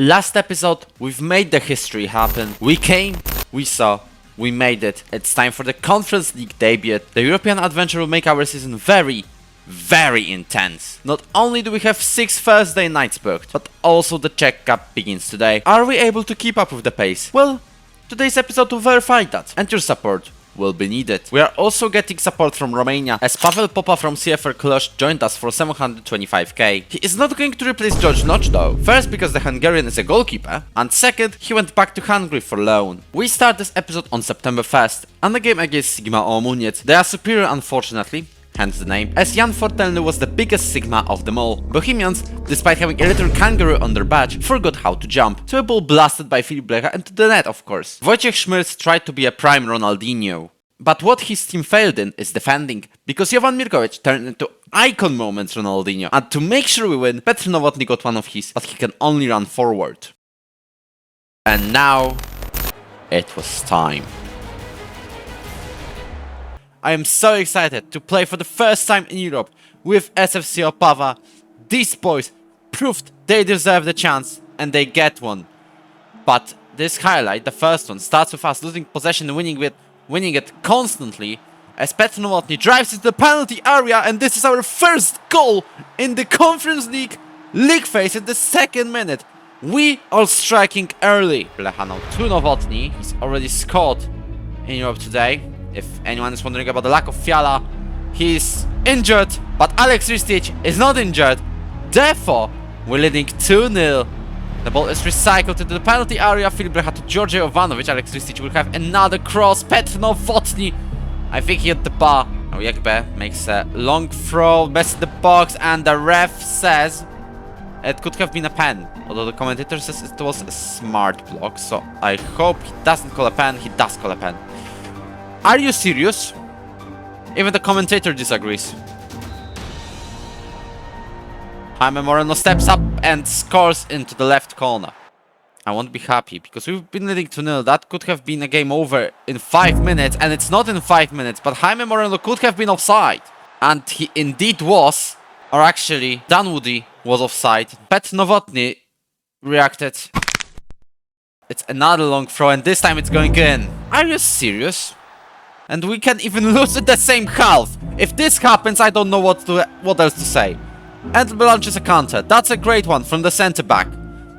Last episode, we've made the history happen. We came, we saw, we made it. It's time for the Conference League debut. The European adventure will make our season very intense. Not only do we have 6 Thursday nights booked, but also the Czech Cup begins today. Are we able to keep up with the pace? Well, today's episode will verify that, and your support will be needed. We are also getting support from Romania, as Sfc Opava from CFR Cluj joined us for 725k. He is not going to replace George Notch though. First, because the Hungarian is a goalkeeper, and second, he went back to Hungary for loan. We start this episode on September 1st, and the game against Sigma Omuniec. They are superior, unfortunately, hence the name, as Jan Fortelny was the biggest Sigma of them all. Bohemians, despite having a little kangaroo on their badge, forgot how to jump, to a ball blasted by Filip Blecha into the net, of course. Wojciech Szmyrs tried to be a prime Ronaldinho, but what his team failed in is defending, because Jovan Mirkovic turned into icon moments Ronaldinho, and to make sure we win, Petr Nowotny got one of his, but he can only run forward. And now, it was time. I am so excited to play for the first time in Europe with Sfc Opava. These boys proved they deserve the chance, and they get one. But this highlight, the first one, starts with us losing possession and winning it constantly, as Petr Nowotny drives into the penalty area, and this is our first goal in the Conference League phase in the 2nd minute. We are striking early. Blecha now to Nowotny. He's already scored in Europe today. If anyone is wondering about the lack of Fiala, he's injured, but Alex Ristic is not injured. Therefore, we're leading 2-0. The ball is recycled into the penalty area. Filip Blecha to George Jovanovic. Alex Ristic will have another cross. Petr Nowotny, I think he hit the bar. Now Jakbe makes a long throw, best in the box, and the ref says it could have been a pen. Although the commentator says it was a smart block, so I hope he doesn't call a pen. He does call a pen. Are you serious? Even the commentator disagrees. Jaime Moreno steps up and scores into the left corner. I won't be happy, because we've been leading 2-0. That could have been a game over in 5 minutes, and it's not in 5 minutes, but Jaime Moreno could have been offside. And he indeed was, or actually, Dunwoody was offside. Petr Nowotny reacted. It's another long throw, and this time it's going in. Are you serious? And we can even lose in the same half. If this happens, I don't know what else to say. And launches a counter. That's a great one from the center back.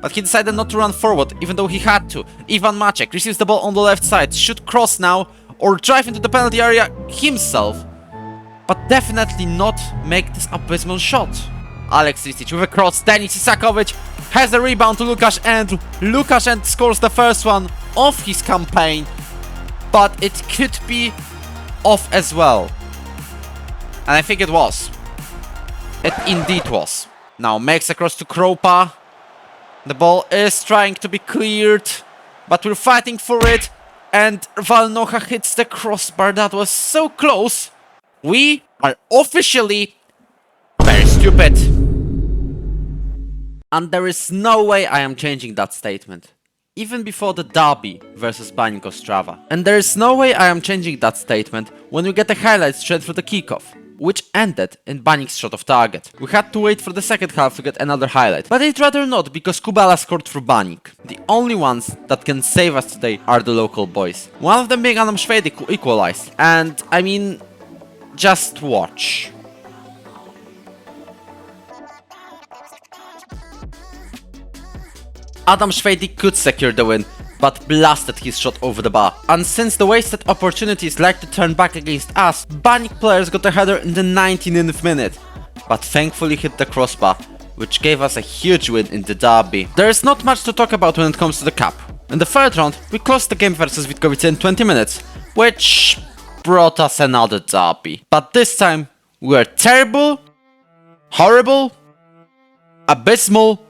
But he decided not to run forward, even though he had to. Ivan Maciek receives the ball on the left side. Should cross now, or drive into the penalty area himself. But definitely not make this abysmal shot. Alex Ristic with a cross. Denis Isakovic has the rebound to Lukasz and scores the first one of his campaign. But it could be off as well. And I think it was. It indeed was. Now makes across to Kropa. The ball is trying to be cleared, but we're fighting for it. And Valnocha hits the crossbar. That was so close. We are officially very stupid. And there is no way I am changing that statement. Even before the derby versus Baník Ostrava. And there is no way I am changing that statement when we get the highlights straight through the kickoff, which ended in Baník's shot of target. We had to wait for the second half to get another highlight, but I'd rather not, because Kubala scored for Baník. The only ones that can save us today are the local boys. One of them being Adam Szwed equalized, and I mean, just watch. Adam Szwed could secure the win, but blasted his shot over the bar. And since the wasted opportunities like to turn back against us, Baník players got a header in the 19th minute, but thankfully hit the crossbar, which gave us a huge win in the derby. There is not much to talk about when it comes to the cup. In the 3rd round, we closed the game versus Witkowice in 20 minutes, which brought us another derby. But this time, we were terrible, horrible, abysmal,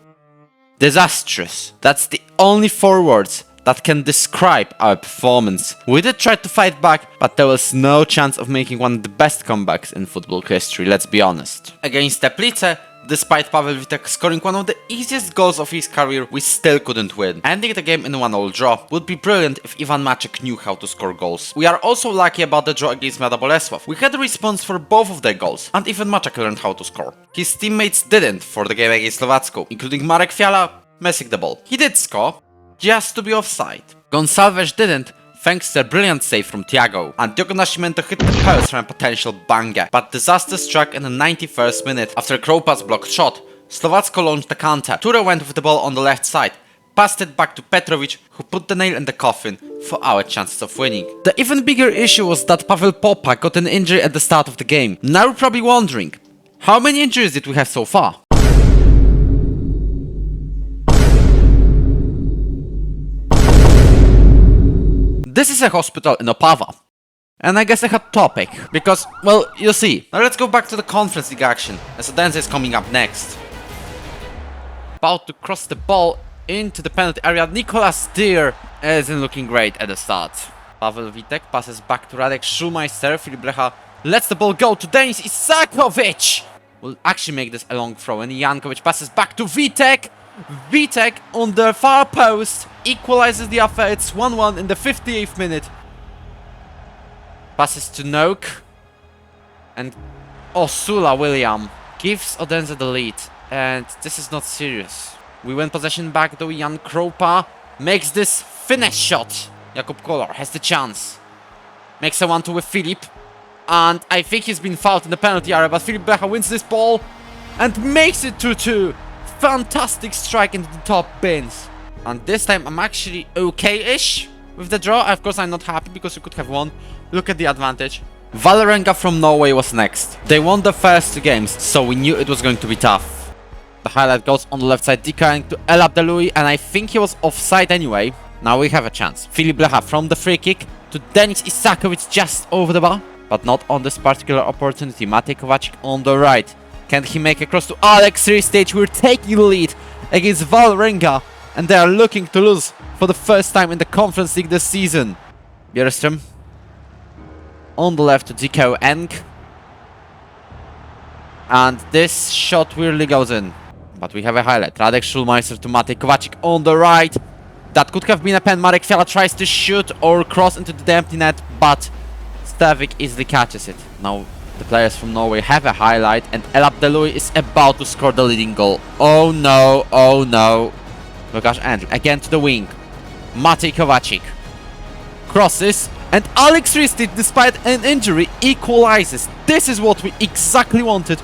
disastrous. That's the only 4 words that can describe our performance. We did try to fight back, but there was no chance of making one of the best comebacks in football history, let's be honest. Against Teplice, despite Pavel Vitek scoring one of the easiest goals of his career, we still couldn't win. Ending the game in a 1-1 draw would be brilliant if Ivan Maciek knew how to score goals. We are also lucky about the draw against Mlada Bolesław. We had a response for both of their goals, and even Maciek learned how to score. His teammates didn't for the game against Slovacko, including Marek Fiala, missing the ball. He did score, just to be offside. Gonçalves didn't, thanks to a brilliant save from Thiago. And Diogo Nascimento hit the post from a potential banger, but disaster struck in the 91st minute after Kropa's blocked shot. Slovacko launched the counter. Ture went with the ball on the left side, passed it back to Petrovic, who put the nail in the coffin for our chances of winning. The even bigger issue was that Pavel Popa got an injury at the start of the game. Now you're probably wondering, how many injuries did we have so far? This is a hospital in Opava. And I guess a hot topic, because, well, you see. Now let's go back to the Conference League action, as Odense is coming up next. About to cross the ball into the penalty area. Nicolas Deer isn't looking great at the start. Pavel Witek passes back to Radek Schulmeister. Filip Blecha lets the ball go to Denis Isakovic. Will actually make this a long throw, and Jankovic passes back to Witek. Witek on the far post equalizes the affair. It's 1-1 in the 58th minute. Passes to Noak. And Osula William gives Odense the lead. And this is not serious. We win possession back though. Jan Kropa makes this finish shot. Jakub Kolor has the chance. Makes a 1-2 with Filip. And I think he's been fouled in the penalty area. But Filip Blecha wins this ball and makes it 2-2. Fantastic strike into the top bins. And this time I'm actually okay-ish with the draw. Of course I'm not happy because we could have won. Look at the advantage. Vålerenga from Norway was next. They won the first 2 games, so we knew it was going to be tough. The highlight goes on the left side, declaring to El Abdeloui, and I think he was offside anyway. Now we have a chance. Filip Blecha from the free kick to Denis Isakovic just over the bar. But not on this particular opportunity. Matej Kovacic on the right. Can he make a cross to Alex Ristage? We're taking the lead against Vålerenga, and they are looking to lose for the first time in the Conference League this season. Bjerström on the left to Dziko Eng. And this shot weirdly goes in. But we have a highlight. Radek Schulmeister to Matej Kovacic on the right. That could have been a pen. Marek Fiala tries to shoot or cross into the empty net, but Stavik easily catches it. Now the players from Norway have a highlight, and El Abdeloui is about to score the leading goal. Oh no, oh no. Łukasz Endl again to the wing. Matej Kovacic crosses, and Alex Ristic, despite an injury, equalizes. This is what we exactly wanted.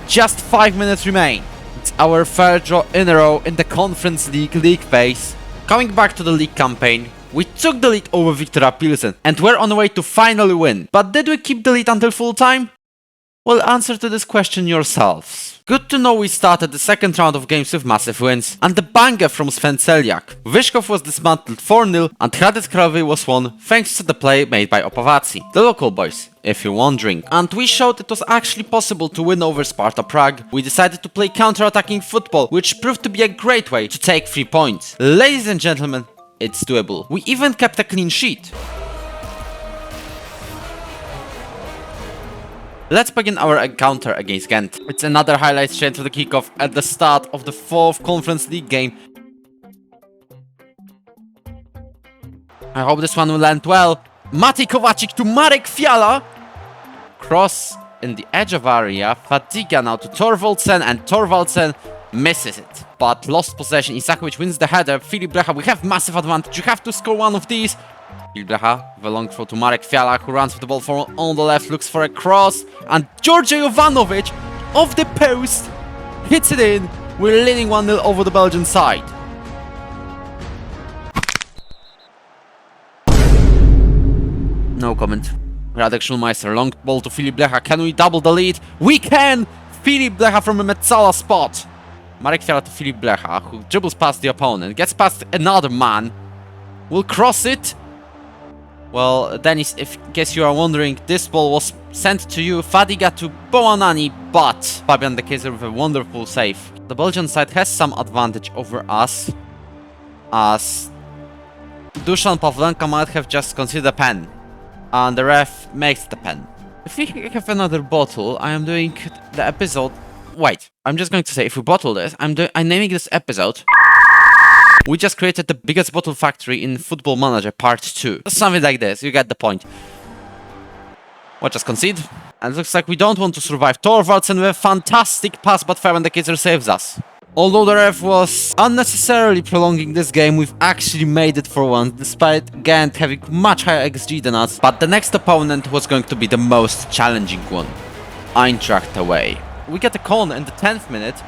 Just 5 minutes remain. It's our 3rd draw in a row in the Conference League phase. Coming back to the league campaign, we took the lead over Viktoria Pilsen and we're on the way to finally win. But did we keep the lead until full time? Well, answer to this question yourselves. Good to know we started the 2nd round of games with massive wins, and the banger from Sven Celiak. Wyszków was dismantled 4-0 and Hradec Krajovy was won thanks to the play made by Opavaci, the local boys, if you're wondering. And we showed it was actually possible to win over Sparta Prague. We decided to play counter-attacking football, which proved to be a great way to take 3 points. Ladies and gentlemen, it's doable. We even kept a clean sheet. Let's begin our encounter against Ghent. It's another highlight straight to the kickoff at the start of the 4th Conference League game. I hope this one will land well. Matej Kovacic to Marek Fiala. Cross in the edge of area. Fatiga now to Thorvaldsen, and Thorvaldsen misses it. But lost possession. Isakovic wins the header. Filip Blecha, we have massive advantage. You have to score one of these. Filip Blecha with a long throw to Marek Fiala, who runs with the ball on the left, looks for a cross, and George Jovanovic off the post hits it in. We're leading 1-0 over the Belgian side. No comment. Radek Schulmeister, long ball to Filip Blecha. Can we double the lead? We can! Filip Blecha from a Metzala spot. Marek Fiala to Filip Blecha, who dribbles past the opponent, gets past another man, will cross it. Well, Dennis, if in case you are wondering, this ball was sent to you. Fadiga to Boanani, but Fabian De Keyser with a wonderful save. The Belgian side has some advantage over us, as Dusan Pavlenka might have just considered a pen, and the ref makes the pen. If we have another bottle, I am doing the episode. Wait, I'm just going to say, if we bottle this, I'm naming this episode. We just created the biggest bottle factory in Football Manager Part 2. Something like this, you get the point. Watch us concede. And it looks like we don't want to survive. Thorvaldsen with a fantastic pass, but Fabian De Keyser saves us. Although the ref was unnecessarily prolonging this game, we've actually made it for once, despite Ghent having much higher XG than us. But the next opponent was going to be the most challenging one. Eintracht away. We get a corner in the 10th minute.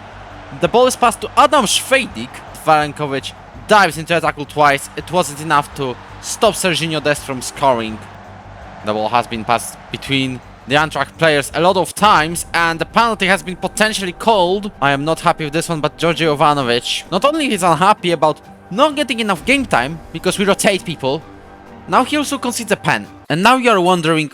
The ball is passed to Adam Szwejdik. Valenkovic dives into a tackle twice. It wasn't enough to stop Serginho Dest from scoring. The ball has been passed between the Eintracht players a lot of times, and the penalty has been potentially called. I am not happy with this one, but Georgi Jovanovic, not only is unhappy about not getting enough game time because we rotate people, now he also concedes a pen. And now you are wondering,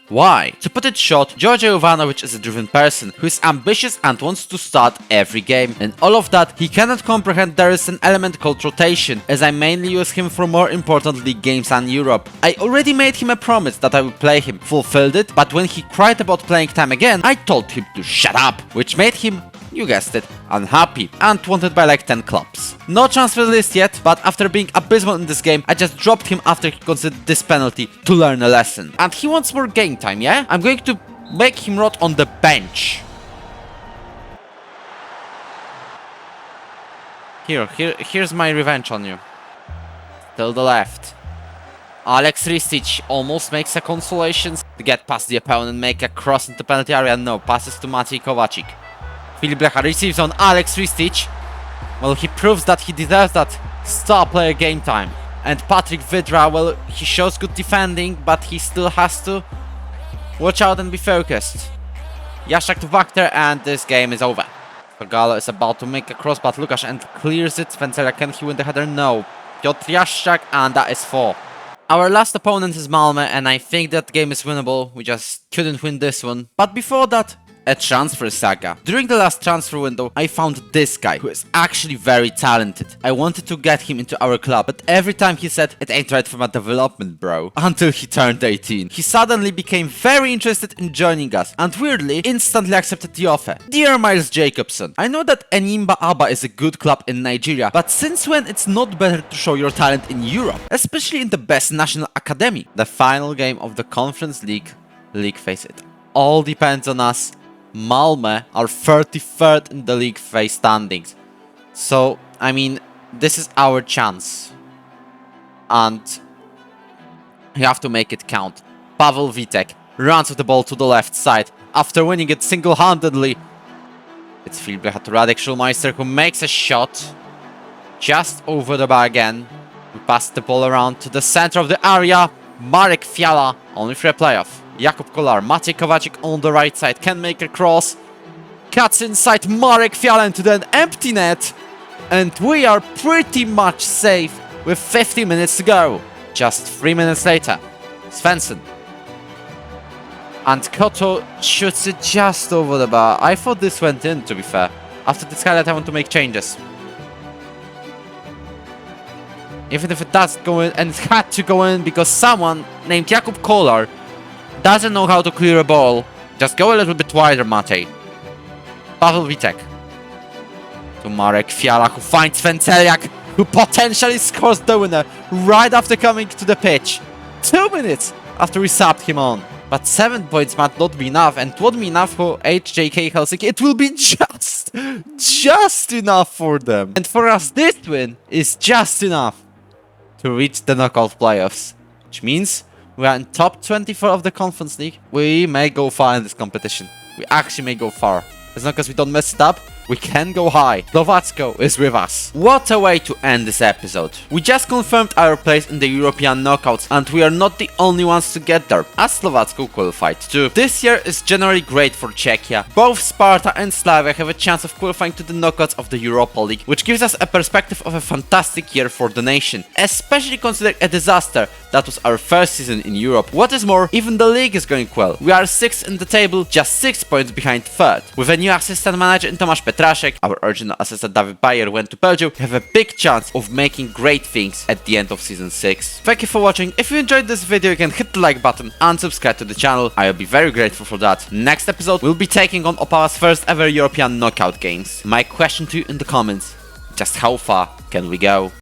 why? To put it short, Georgi Jovanovic is a driven person who is ambitious and wants to start every game. And all of that, he cannot comprehend there is an element called rotation, as I mainly use him for more important league games than Europe. I already made him a promise that I would play him, fulfilled it, but when he cried about playing time again, I told him to shut up, which made him, you guessed it, unhappy and wanted by like 10 clubs. No transfer list yet, but after being abysmal in this game, I just dropped him after he considered this penalty to learn a lesson. And he wants more game time, yeah? I'm going to make him rot on the bench. Here's my revenge on you. Till the left. Alex Ristic almost makes a consolation to get past the opponent and make a cross into penalty area. No, passes to Maciej Kovacic. Filip Blecha receives on Alex Ristic. Well, he proves that he deserves that star player game time. And Patrick Vydra, well, he shows good defending, but he still has to watch out and be focused. Jaszczak to Wachter, and this game is over. Pagalo is about to make a cross, but Lukasz and clears it. Vencelia, can he win the header? No. Piotr Jaszczak, and that is 4. Our last opponent is Malmö, and I think that game is winnable. We just couldn't win this one. But before that, a transfer saga. During the last transfer window, I found this guy, who is actually very talented. I wanted to get him into our club, but every time he said, it ain't right for my development, bro. Until he turned 18. He suddenly became very interested in joining us, and weirdly, instantly accepted the offer. Dear Miles Jacobson, I know that Enyimba Aba is a good club in Nigeria, but since when it's not better to show your talent in Europe, especially in the best national academy? The final game of the Conference League phase, it all depends on us. Malmö are 33rd in the league phase standings. So, I mean, this is our chance. And you have to make it count. Pavel Vitek runs with the ball to the left side. After winning it single-handedly, it's Filip Blecha to Radek Schulmeister, who makes a shot just over the bar again. We pass the ball around to the center of the area. Marek Fiala, only for a playoff. Jakub Kolar, Maciej Kovacic on the right side, can make a cross. Cuts inside Marek Fiala into the empty net. And we are pretty much safe with 50 minutes to go. Just 3 minutes later, Svensson. And Koto shoots it just over the bar. I thought this went in, to be fair. After this highlight, I want to make changes. Even if it does go in, and it had to go in because someone named Jakub Kolar doesn't know how to clear a ball. Just go a little bit wider, Matej. Pavel Vitek. To Marek Fiala, who finds Venceliak, who potentially scores the winner right after coming to the pitch. 2 minutes after we subbed him on. But 7 points might not be enough, and it won't be enough for HJK Helsinki. It will be just enough for them. And for us, this win is just enough to reach the knockout playoffs. Which means we are in top 24 of the Conference League. We may go far in this competition. We actually may go far. As long as we don't mess it up, we can go high. Slovatsko is with us. What a way to end this episode. We just confirmed our place in the European knockouts, and we are not the only ones to get there, as Slovatsko qualified too. This year is generally great for Czechia. Both Sparta and Slavia have a chance of qualifying to the knockouts of the Europa League, which gives us a perspective of a fantastic year for the nation, especially considering a disaster that was our first season in Europe. What is more, even the league is going well. We are 6th in the table, just 6 points behind 3rd. With a new assistant manager in Tomasz Petraszek, our original assistant David Bayer went to Belgium, we have a big chance of making great things at the end of season 6. Thank you for watching. If you enjoyed this video, you can hit the like button and subscribe to the channel. I will be very grateful for that. Next episode, we'll be taking on Opava's first ever European knockout games. My question to you in the comments, just how far can we go?